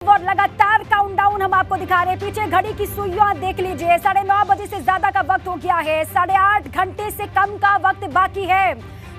और लगातार काउंटडाउन हम आपको दिखा रहे हैं। पीछे घड़ी की सुइयां देख लीजिए, 9:30 बजे से ज्यादा का वक्त हो गया है। 8.5 घंटे से कम का वक्त बाकी है।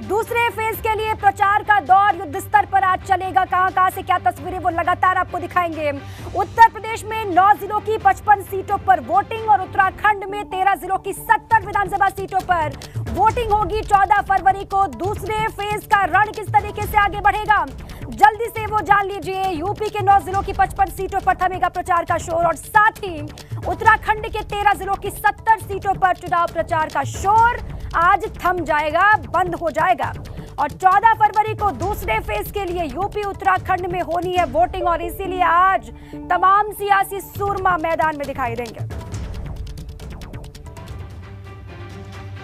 दूसरे फेज के लिए प्रचार का दौर युद्ध स्तर पर आज चलेगा। कहां से क्या तस्वीरें वो लगातार आपको दिखाएंगे। उत्तर प्रदेश में 9 जिलों की 55 सीटों पर वोटिंग और उत्तराखंड में 13 जिलों की 70 विधानसभा सीटों पर वोटिंग होगी। 14 फरवरी को दूसरे फेज का रण किस तरीके से आगे बढ़ेगा, जल्दी से वो जान लीजिए। यूपी के 9 जिलों की 55 सीटों पर थमेगा प्रचार का शोर और साथ ही उत्तराखंड के 13 जिलों की 70 सीटों पर चुनाव प्रचार का शोर आज थम जाएगा, बंद हो जाएगा। और 14 फरवरी को दूसरे फेज के लिए यूपी उत्तराखंड में होनी है वोटिंग और इसीलिए आज तमाम सियासी सूरमा मैदान में दिखाई देंगे।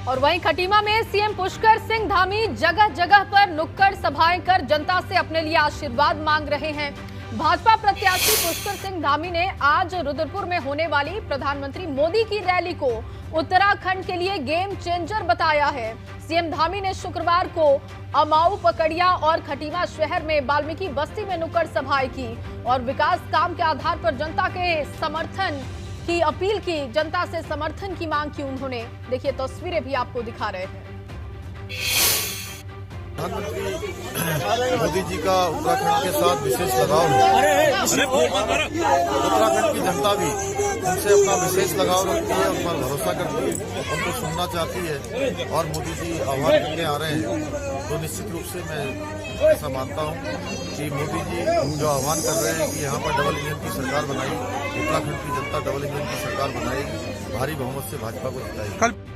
और वहीं खटीमा में सीएम पुष्कर सिंह धामी जगह जगह पर नुक्कड़ सभाएं कर जनता से अपने लिए आशीर्वाद मांग रहे हैं। भाजपा प्रत्याशी पुष्कर सिंह धामी ने आज रुद्रपुर में होने वाली प्रधानमंत्री मोदी की रैली को उत्तराखंड के लिए गेम चेंजर बताया है। सीएम धामी ने शुक्रवार को अमाऊ, पकड़िया और खटीमा शहर में वाल्मीकि बस्ती में नुक्कड़ सभाएं की और विकास काम के आधार पर जनता के समर्थन की अपील की, जनता से समर्थन की मांग की उन्होंने। देखिए तस्वीरें भी आपको दिखा रहे हैं। प्रधानमंत्री मोदी जी का उत्तराखंड के साथ विशेष लगाव है। उत्तराखंड की जनता भी उनसे अपना विशेष लगाव रखती है, उन पर भरोसा करती है, उनको सुनना चाहती है और मोदी जी आह्वान करके आ रहे हैं तो निश्चित रूप से मैं ऐसा मानता हूं कि मोदी जी जो आह्वान कर रहे हैं कि यहाँ पर डबल इंजन की सरकार बनाई, उत्तराखंड की जनता डबल इंजन की सरकार बनाएगी, भारी बहुमत से भाजपा को जिताएगी।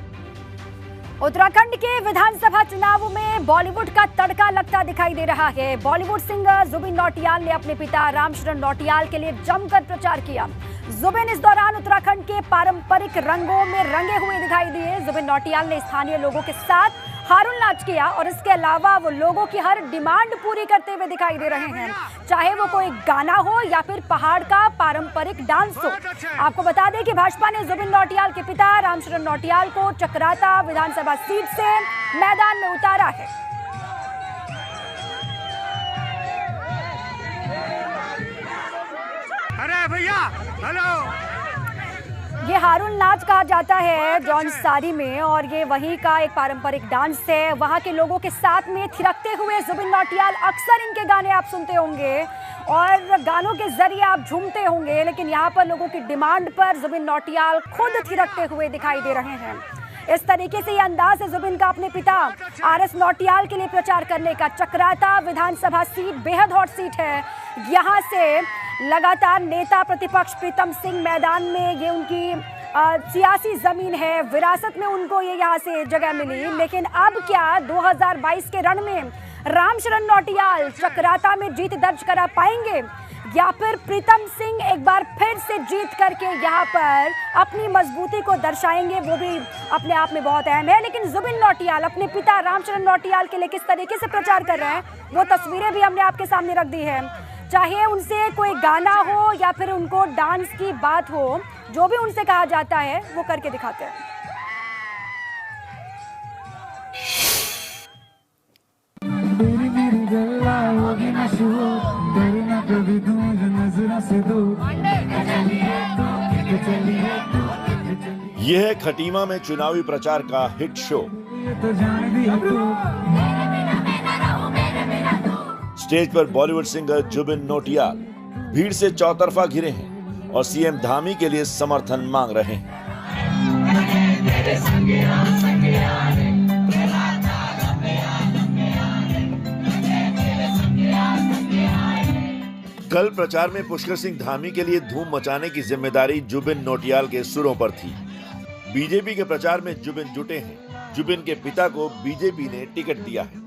उत्तराखंड के विधानसभा चुनाव में बॉलीवुड का तड़का लगता दिखाई दे रहा है। बॉलीवुड सिंगर जुबिन नौटियाल ने अपने पिता रामशरण नौटियाल के लिए जमकर प्रचार किया। जुबिन इस दौरान उत्तराखंड के पारंपरिक रंगों में रंगे हुए दिखाई दिए। जुबिन नौटियाल ने स्थानीय लोगों के साथ हारून नाच किया और इसके अलावा वो लोगों की हर डिमांड पूरी करते हुए दिखाई दे रहे हैं, चाहे वो कोई गाना हो या फिर पहाड़ का पारंपरिक डांस हो। आपको बता दें कि भाजपा ने जुबिन नौटियाल के पिता रामशरण नौटियाल को चक्राता विधानसभा सीट से मैदान में उतारा है। अरे भैया हेलो, ये हारून नाच कहा जाता है जौनसारी में और ये वहीं का एक पारंपरिक डांस है। वहाँ के लोगों के साथ में थिरकते हुए जुबिन नौटियाल, अक्सर इनके गाने आप सुनते होंगे और गानों के जरिए आप झूमते होंगे, लेकिन यहाँ पर लोगों की डिमांड पर जुबिन नौटियाल खुद थिरकते हुए दिखाई दे रहे हैं। इस तरीके से ये अंदाज है जुबिन का अपने पिता आरएस नौटियाल के लिए प्रचार करने का। चक्राता विधानसभा सीट बेहद हॉट सीट है। यहाँ से लगातार नेता प्रतिपक्ष प्रीतम सिंह मैदान में, ये उनकी सियासी जमीन है, विरासत में उनको ये यहाँ से जगह मिली। लेकिन अब क्या 2022 के रण में रामशरण नौटियाल चक्राता में जीत दर्ज करा पाएंगे या फिर प्रीतम सिंह एक बार फिर से जीत करके यहाँ पर अपनी मजबूती को दर्शाएंगे, वो भी अपने आप में बहुत अहम है। लेकिन जुबिन नौटियाल अपने पिता रामशरण नौटियाल के लिए किस तरीके से प्रचार कर रहे हैं, वो तस्वीरें भी हमने आपके सामने रख दी है। चाहे उनसे कोई गाना हो या फिर उनको डांस की बात हो, जो भी उनसे कहा जाता है वो करके दिखाते हैं। यह है खटीमा में चुनावी प्रचार का हिट शो। स्टेज पर बॉलीवुड सिंगर जुबिन नौटियाल भीड़ से चौतरफा घिरे हैं और सीएम धामी के लिए समर्थन मांग रहे हैं। कल प्रचार में पुष्कर सिंह धामी के लिए धूम मचाने की जिम्मेदारी जुबिन नौटियाल के सुरों पर थी। बीजेपी के प्रचार में जुबिन जुटे हैं। जुबिन के पिता को बीजेपी ने टिकट दिया है।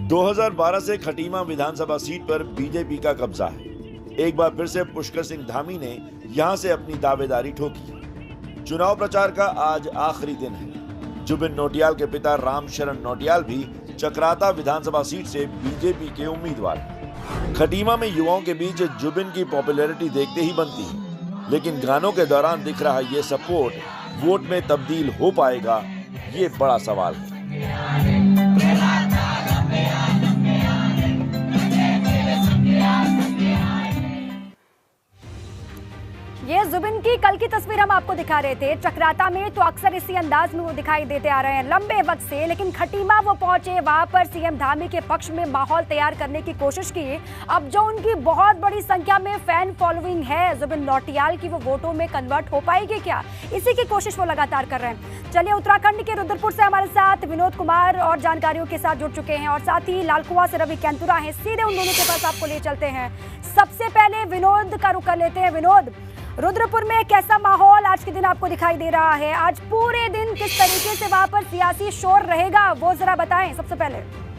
2012 से खटीमा विधानसभा सीट पर बीजेपी का कब्जा है। एक बार फिर से पुष्कर सिंह धामी ने यहां से अपनी दावेदारी ठोकी। चुनाव प्रचार का आज आखिरी दिन है। जुबिन नौटियाल के पिता रामशरण नौटियाल भी चक्राता विधानसभा सीट से बीजेपी के उम्मीदवार हैं। खटीमा में युवाओं के बीच जुबिन की पॉपुलैरिटी देखते ही बनती है, लेकिन गानों के दौरान दिख रहा ये सपोर्ट वोट में तब्दील हो पाएगा, ये बड़ा सवाल है। की तस्वीर हम आपको दिखा रहे थे। चक्राता में तो अक्सर इसी अंदाज में वो दिखाई देते आ रहे हैं लंबे वक्त से, लेकिन खटीमा वो पहुंचे, वहां पर सीएम धामी के पक्ष में माहौल तैयार करने की कोशिश की। अब जो उनकी बहुत बड़ी संख्या में फैन फॉलोइंग है जुबिन नौटियाल की, वो वोटों में कन्वर्ट हो पाएगी क्या, इसी की कोशिश वो लगातार कर रहे हैं। चलिए, उत्तराखंड के रुद्रपुर से हमारे साथ विनोद कुमार और जानकारियों के साथ जुड़ चुके हैं, और साथ ही लालकुआं से रवि कैंतुरा हैं। सीधे उन दोनों के पास आपको ले चलते हैं। सबसे पहले विनोद का रुख कर लेते हैं। विनोद, रुद्रपुर में कैसा माहौल आज के दिन आपको दिखाई दे रहा है? आज पूरे दिन किस तरीके से वहां पर सियासी शोर रहेगा, वो जरा बताएं सबसे पहले।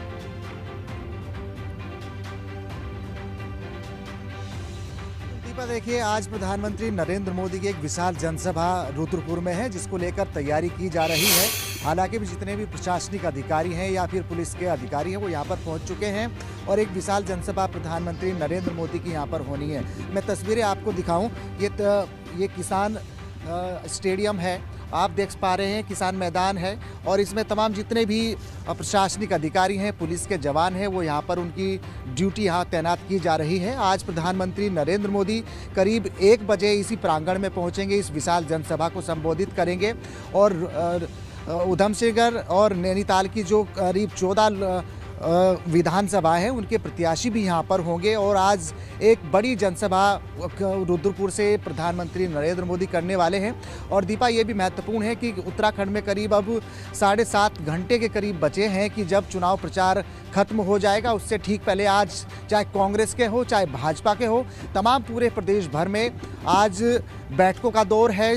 देखिए, आज प्रधानमंत्री नरेंद्र मोदी की एक विशाल जनसभा रुद्रपुर में है, जिसको लेकर तैयारी की जा रही है। हालांकि भी जितने भी प्रशासनिक अधिकारी हैं या फिर पुलिस के अधिकारी हैं, वो यहाँ पर पहुँच चुके हैं और एक विशाल जनसभा प्रधानमंत्री नरेंद्र मोदी की यहाँ पर होनी है। मैं तस्वीरें आपको दिखाऊं, ये किसान स्टेडियम है, आप देख पा रहे हैं, किसान मैदान है, और इसमें तमाम जितने भी प्रशासनिक अधिकारी हैं, पुलिस के जवान हैं, वो यहाँ पर उनकी ड्यूटी यहाँ तैनात की जा रही है। आज प्रधानमंत्री नरेंद्र मोदी करीब 1 बजे इसी प्रांगण में पहुँचेंगे, इस विशाल जनसभा को संबोधित करेंगे। और उधमसिंहगढ़ और नैनीताल की जो करीब 14 विधानसभा है, उनके प्रत्याशी भी यहाँ पर होंगे। और आज एक बड़ी जनसभा रुद्रपुर से प्रधानमंत्री नरेंद्र मोदी करने वाले हैं। और दीपा, ये भी महत्वपूर्ण है कि उत्तराखंड में करीब अब 7.5 घंटे के करीब बचे हैं कि जब चुनाव प्रचार खत्म हो जाएगा। उससे ठीक पहले आज चाहे कांग्रेस के हो चाहे भाजपा के हो, तमाम पूरे प्रदेश भर में आज बैठकों का दौर है,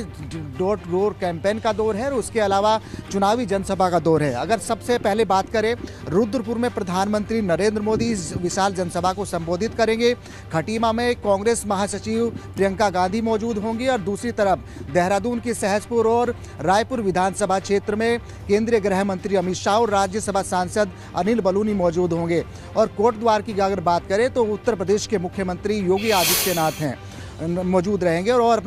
डोर टू डोर कैंपेन का दौर है, और उसके अलावा चुनावी जनसभा का दौर है। अगर सबसे पहले बात करें, रुद्रपुर में प्रधानमंत्री नरेंद्र मोदी इस विशाल जनसभा को संबोधित करेंगे। खटीमा में कांग्रेस महासचिव प्रियंका गांधी मौजूद होंगी, और दूसरी तरफ देहरादून की सहसपुर और रायपुर विधानसभा क्षेत्र में केंद्रीय गृह मंत्री अमित शाह और राज्यसभा सांसद अनिल बलूनी मौजूद होंगे। और कोटद्वार की अगर बात करें तो उत्तर प्रदेश के मुख्यमंत्री योगी आदित्यनाथ हैं मौजूद रहेंगे, और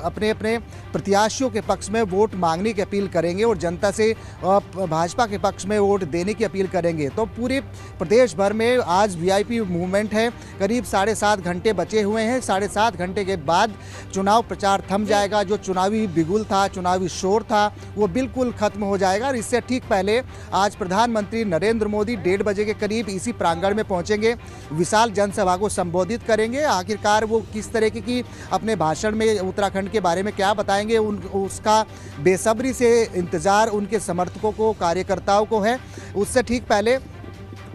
अपने प्रत्याशियों के पक्ष में वोट मांगने की अपील करेंगे और जनता से भाजपा के पक्ष में वोट देने की अपील करेंगे। तो पूरे प्रदेश भर में आज वीआईपी मूवमेंट है। करीब 7.5 घंटे बचे हुए हैं। 7.5 घंटे के बाद चुनाव प्रचार थम जाएगा। जो चुनावी बिगुल था, चुनावी शोर था, वो बिल्कुल खत्म हो जाएगा। और इससे ठीक पहले आज प्रधानमंत्री नरेंद्र मोदी 1:30 बजे के करीब इसी प्रांगण में पहुंचेंगे, विशाल जनसभा को संबोधित करेंगे। आखिरकार वो किस तरह की अपने भाषण में उत्तराखंड के बारे में क्या बताएंगे, उसका बेसब्री से इंतजार उनके समर्थकों को, कार्यकर्ताओं को है। उससे ठीक पहले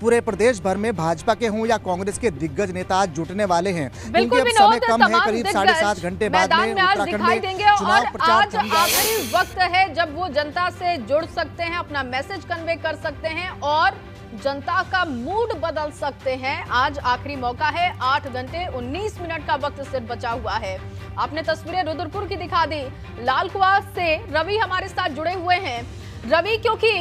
पूरे प्रदेश भर में भाजपा के हों या कांग्रेस के दिग्गज नेता आज जुटने वाले हैं, क्योंकि अब समय कम है। करीब 7.5 घंटे बाद में उत्तराखंड में चुनाव प्रचार थम जाएगा। आखिरी वक्त है जब वो जनता से जुड़ सकते हैं, अपना मैसेज कन्वे कर सकते हैं और जनता का मूड बदल सकते हैं। आज आखिरी मौका है। 8 घंटे 19 मिनट का वक्त सिर्फ बचा हुआ है। आपने तस्वीरें रुद्रपुर की दिखा दी। लालकुआं से रवि हमारे साथ जुड़े हुए हैं। रवि, क्योंकि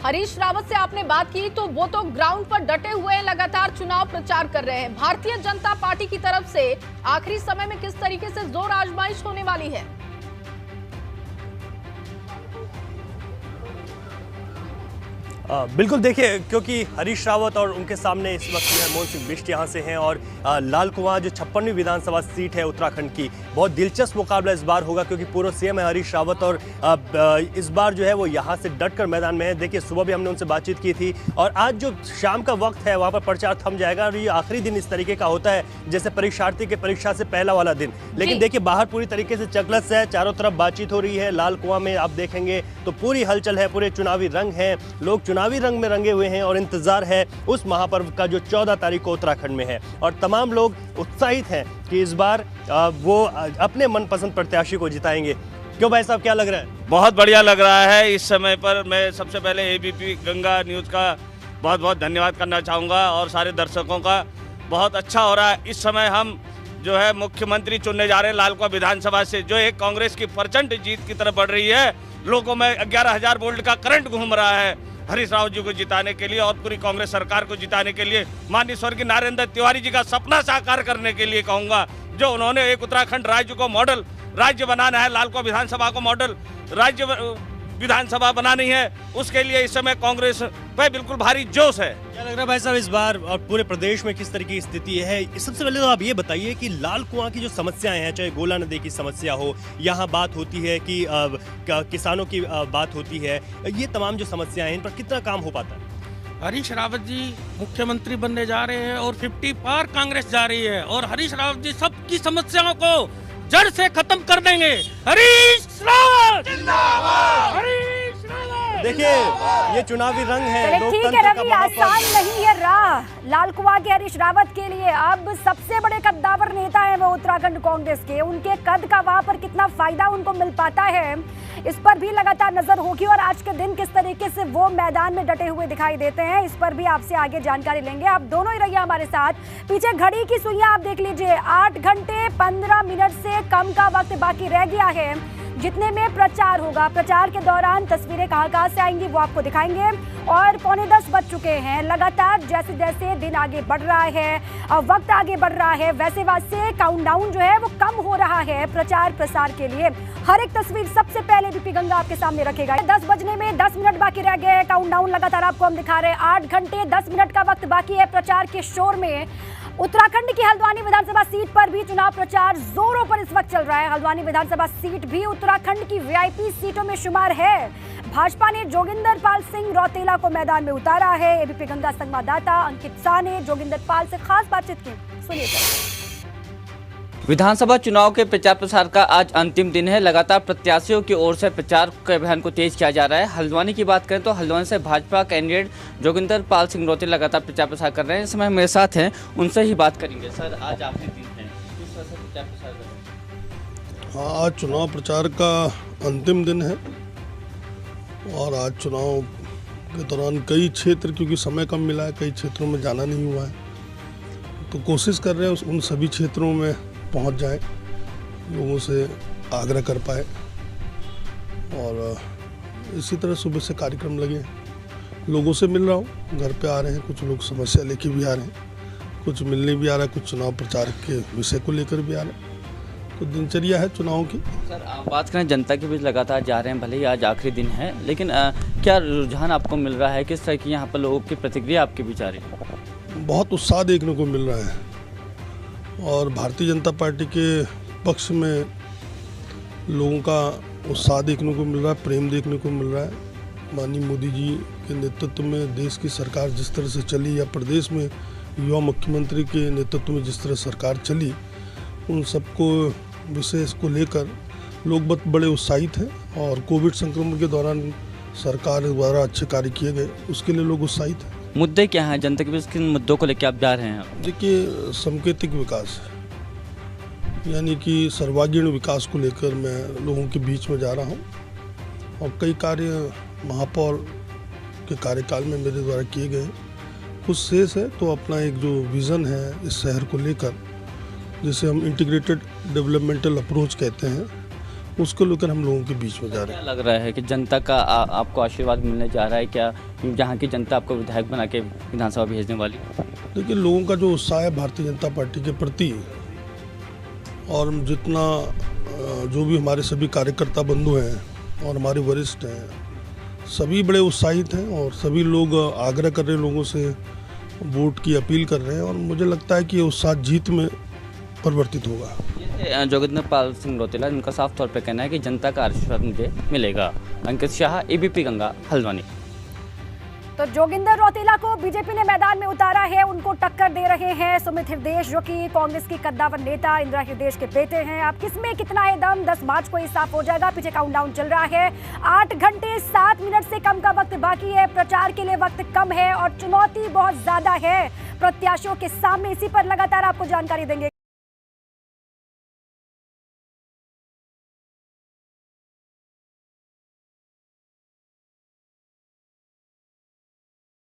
हरीश रावत से आपने बात की तो वो तो ग्राउंड पर डटे हुए हैं, लगातार चुनाव प्रचार कर रहे हैं। भारतीय जनता पार्टी की तरफ से आखिरी समय में किस तरीके से जोर आजमाइश होने वाली है? बिल्कुल, देखिए, क्योंकि हरीश रावत और उनके सामने इस वक्त मनमोहन सिंह बिष्ट यहाँ से हैं, और लालकुआं जो 56वीं विधानसभा सीट है उत्तराखंड की, बहुत दिलचस्प मुकाबला इस बार होगा, क्योंकि पूर्व सीएम है हरीश रावत, और इस बार जो है वो यहाँ से डटकर मैदान में है। देखिए, सुबह भी हमने उनसे बातचीत की थी, और आज जो शाम का वक्त है वहाँ पर प्रचार थम जाएगा। और ये आखिरी दिन इस तरीके का होता है जैसे परीक्षार्थी के परीक्षा से पहला वाला दिन। लेकिन देखिए, बाहर पूरी तरीके से चकलस है, चारों तरफ बातचीत हो रही है। लालकुआं में आप देखेंगे तो पूरी हलचल है, पूरे चुनावी रंग है, लोग चुनावी रंग में रंगे हुए हैं, और इंतजार है उस महापर्व का जो 14 तारीख को उत्तराखंड में है। और तमाम लोग उत्साहित हैं कि इस बार वो अपने मनपसंद प्रत्याशी को जिताएंगे। क्यों भाई साहब, क्या लग रहा है? बहुत बढ़िया लग रहा है। इस समय पर मैं सबसे पहले एबीपी गंगा न्यूज़ का बहुत बहुत धन्यवाद करना चाहूँगा, और सारे दर्शकों का। बहुत अच्छा हो रहा है। इस समय हम जो है मुख्यमंत्री चुनने जा रहे हैं लालकुआं विधानसभा से, जो एक कांग्रेस की प्रचंड जीत की तरफ बढ़ रही है। लोगों में 11,000 वोल्ट का करंट घूम रहा है हरीश रावत जी को जिताने के लिए, और पूरी कांग्रेस सरकार को जिताने के लिए। माननीय स्वर्गीय नरेंद्र तिवारी जी का सपना साकार करने के लिए कहूँगा, जो उन्होंने एक उत्तराखंड राज्य को मॉडल राज्य बनाना है, लालकुआं विधानसभा को मॉडल राज्य विधानसभा बनानी है, उसके लिए इस समय कांग्रेस पे बिल्कुल भारी जोश है। क्या लग रहा है भाई साहब इस बार और पूरे प्रदेश में किस तरीके की स्थिति है? सबसे पहले तो आप ये बताइए कि लाल कुआं की जो समस्याएं हैं, चाहे गोला नदी की समस्या हो, यहाँ बात होती है कि किसानों की बात होती है, ये तमाम जो समस्याएं हैं इन पर कितना काम हो पाता है? हरीश रावत जी मुख्यमंत्री बनने जा रहे हैं और 50 पार कांग्रेस जा रही है और हरीश रावत जी सबकी समस्याओं को जड़ से खत्म कर देंगे। हरीश रावत जिंदाबाद, हरीश रावत। देखिए ये चुनावी रंग है, चलिए ठीक है रवि, आसान नहीं है राह लाल कुआं के हरीश रावत के लिए। अब सबसे बड़े कद्दावर नेता है वो उत्तराखंड कांग्रेस के, उनके कद का वहां पर कितना फायदा उनको मिल पाता है इस पर भी लगातार नजर होगी और आज के दिन किस तरीके से वो मैदान में डटे हुए दिखाई देते हैं इस पर भी आपसे आगे जानकारी लेंगे। आप दोनों ही रहिए हमारे साथ। पीछे घड़ी की सुइयां आप देख लीजिए, 8 घंटे 15 मिनट से कम का वक्त बाकी रह गया है जितने में प्रचार होगा। प्रचार के दौरान तस्वीरें कहां से आएंगी वो आपको दिखाएंगे और 9:45 बज चुके हैं। लगातार जैसे जैसे दिन आगे बढ़ रहा है, वक्त आगे बढ़ रहा है, वैसे वैसे काउंटडाउन जो है वो कम हो रहा है प्रचार प्रसार के लिए। हर एक तस्वीर सबसे पहले बीपी गंगा आपके सामने रखेगा। 10 बजने में 10 मिनट बाकी रह गए। काउंटडाउन लगातार आपको हम दिखा रहे हैं। 8 घंटे 10 मिनट का वक्त बाकी है प्रचार के शोर में। उत्तराखंड की हल्द्वानी विधानसभा सीट पर भी चुनाव प्रचार जोरों पर इस वक्त चल रहा है। हल्द्वानी विधानसभा सीट भी उत्तराखंड की वीआईपी सीटों में शुमार है। भाजपा ने जोगिंदर पाल सिंह रौतेला को मैदान में उतारा है। एबीपी गंगा संवाददाता अंकित शाह ने जोगिंदर पाल से खास बातचीत की, सुनिए। विधानसभा चुनाव के प्रचार प्रसार का आज अंतिम दिन है। लगातार प्रत्याशियों की ओर से प्रचार के अभियान को तेज किया जा रहा है। हल्द्वानी की बात करें तो हल्द्वानी से भाजपा कैंडिडेट जोगिंदर पाल सिंह रौतेला लगातार प्रचार प्रसार कर रहे हैं। इस समय मेरे साथ हैं, उनसे ही बात करेंगे। सर आज आखिरी दिन है, किस तरह से प्रचार प्रसार कर रहे हैं? आज चुनाव प्रचार का अंतिम दिन है और आज चुनाव के दौरान कई क्षेत्र, क्योंकि समय कम मिला है, कई क्षेत्रों में जाना नहीं हुआ है, तो कोशिश कर रहे हैं उन सभी क्षेत्रों में पहुंच जाए, लोगों से आग्रह कर पाए। और इसी तरह सुबह से कार्यक्रम लगे, लोगों से मिल रहा हूँ, घर पे आ रहे हैं, कुछ लोग समस्या लेके भी आ रहे हैं, कुछ मिलने भी आ रहा है, कुछ चुनाव प्रचार के विषय को लेकर भी आ रहे हैं। तो दिनचर्या है चुनाव की। सर आप बात करें जनता के बीच लगातार जा रहे हैं, भले ही आज आखिरी दिन है, लेकिन क्या रुझान आपको मिल रहा है? किस तरह की यहाँ पर लोगों की प्रतिक्रिया आपके बीच आ रही है? बहुत उत्साह देखने को मिल रहा है और भारतीय जनता पार्टी के पक्ष में लोगों का उत्साह देखने को मिल रहा है, प्रेम देखने को मिल रहा है। माननीय मोदी जी के नेतृत्व में देश की सरकार जिस तरह से चली, या प्रदेश में युवा मुख्यमंत्री के नेतृत्व में जिस तरह सरकार चली, उन सबको विशेष को लेकर लोग बहुत बड़े उत्साहित हैं। और कोविड संक्रमण के दौरान सरकार द्वारा अच्छे कार्य किए गए, उसके लिए लोग उत्साहित हैं। मुद्दे क्या हैं जनता के बीच, किन मुद्दों को लेकर आप जा रहे हैं? देखिए, सांकेतिक विकास यानी कि सर्वांगीण विकास को लेकर मैं लोगों के बीच में जा रहा हूं और कई कार्य महापौर के कार्यकाल में मेरे द्वारा किए गए, कुछ शेष है। तो अपना एक जो विज़न है इस शहर को लेकर, जिसे हम इंटीग्रेटेड डेवलपमेंटल अप्रोच कहते हैं, उसको लेकर हम लोगों के बीच में जा रहे हैं। क्या लग रहा है कि जनता का आपको आशीर्वाद मिलने जा रहा है क्या, जहाँ की जनता आपको विधायक बना के विधानसभा भेजने वाली? देखिए, लोगों का जो उत्साह है भारतीय जनता पार्टी के प्रति, और जितना जो भी हमारे सभी कार्यकर्ता बंधु हैं और हमारे वरिष्ठ हैं, सभी बड़े उत्साहित हैं और सभी लोग आग्रह कर रहे हैं, लोगों से वोट की अपील कर रहे हैं और मुझे लगता है कि ये उत्साह जीत में परिवर्तित होगा। जोगिंदर पाल सिंह रौतेला, इनका साफ तौर पर कहना है कि जनता का आशीर्वाद मुझे मिलेगा। अंकित शाह, एबीपी गंगा, हल्द्वानी। तो जोगिंदर रौतेला को बीजेपी ने मैदान में उतारा है, उनको टक्कर दे रहे हैं सुमित हृदयेश, जो कि कांग्रेस की कद्दावर नेता इंदिरा हृदयेश के बेटे हैं। अब किसमें कितना है दम, 10 मार्च को ही साफ हो जाएगा। पीछे काउंटडाउन चल रहा है, 8 घंटे 7 मिनट से कम का वक्त बाकी है। प्रचार के लिए वक्त कम है और चुनौती बहुत ज्यादा है प्रत्याशियों के सामने। इसी पर लगातार आपको जानकारी देंगे।